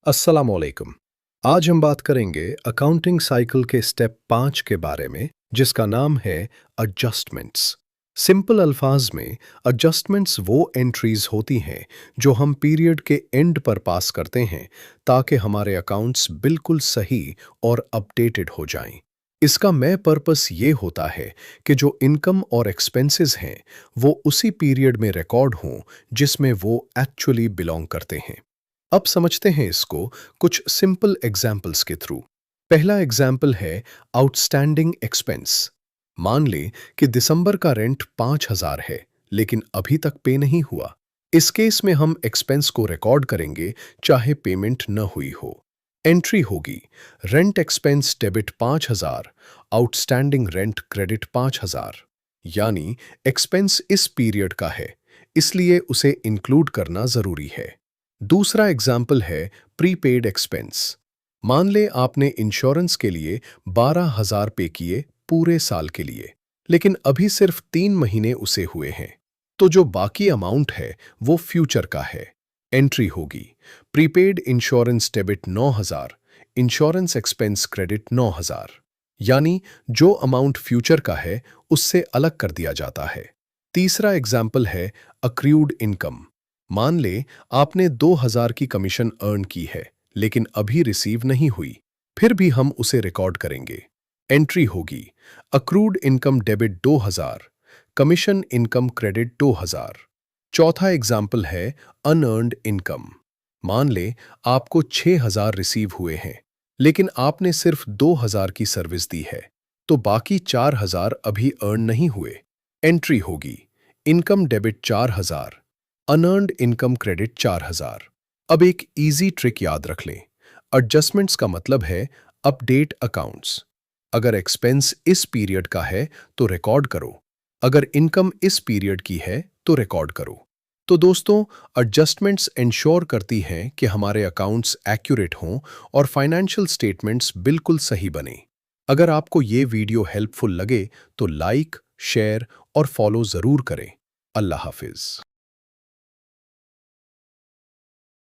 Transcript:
अस्सलामुअलैकुम। आज हम बात करेंगे अकाउंटिंग साइकिल के स्टेप 5 के बारे में, जिसका नाम है एडजस्टमेंट्स। सिंपल अल्फाज में एडजस्टमेंट्स वो एंट्रीज होती हैं जो हम पीरियड के एंड पर पास करते हैं ताकि हमारे अकाउंट्स बिल्कुल सही और अपडेटेड हो जाएं। इसका मेन पर्पस ये होता है कि जो इनकम और एक्सपेंसेस हैं वो उसी पीरियड में रिकॉर्ड हों जिसमें वो एक्चुअली बिलोंग करते हैं। अब समझते हैं इसको कुछ सिंपल एग्जाम्पल्स के थ्रू। पहला एग्जाम्पल है आउटस्टैंडिंग एक्सपेंस। मान लें कि दिसंबर का रेंट 5,000 है, लेकिन अभी तक पे नहीं हुआ। इस केस में हम एक्सपेंस को रिकॉर्ड करेंगे चाहे पेमेंट न हुई हो। एंट्री होगी rent expense debit 5,000, outstanding rent credit 5,000। यानी एक्सपेंस इस पीरियड का है, इसलिए उसे इंक्लूड करना जरूरी है। दूसरा एग्जाम्पल है प्रीपेड एक्सपेंस। मान लें आपने इंश्योरेंस के लिए 12,000 पे किए पूरे साल के लिए, लेकिन अभी सिर्फ 3 महीने उसे हुए हैं। तो जो बाकी अमाउंट है वो फ्यूचर का है। एंट्री होगी prepaid insurance debit 9,000, insurance expense credit 9,000। यानी जो अमाउंट फ्यूचर का है उससे अलग कर दिया जाता है। तीसरा एग्जाम्पल है अक्रूड इनकम। मान लें आपने 2,000 की कमीशन अर्न की है, लेकिन अभी रिसीव नहीं हुई, फिर भी हम उसे रिकॉर्ड करेंगे। एंट्री होगी accrued income debit 2,000, commission income credit 2,000। चौथा एग्जाम्पल है अनअर्न्ड इनकम। मान लें आपको 6,000 रिसीव हुए हैं, लेकिन आपने सिर्फ 2,000 की सर्विस दी है, तो बाकी 4,000 अभी अर्न नहीं हुए। एंट्री होगी income debit 4,000, unearned income credit 4,000। अब एक इजी ट्रिक याद रख लें। एडजस्टमेंट्स का मतलब है अपडेट अकाउंट्स। अगर एक्सपेंस इस पीरियड का है तो रिकॉर्ड करो, अगर इनकम इस पीरियड की है तो रिकॉर्ड करो। तो दोस्तों, एडजस्टमेंट्स इंश्योर करती हैं कि हमारे अकाउंट्स एक्यूरेट हों और फाइनेंशियल स्टेटमेंट्स बिल्कुल सही बने। अगर आपको ये वीडियो हेल्पफुल लगे तो लाइक, शेयर और फॉलो ज़रूर करें। अल्लाह हाफिज़।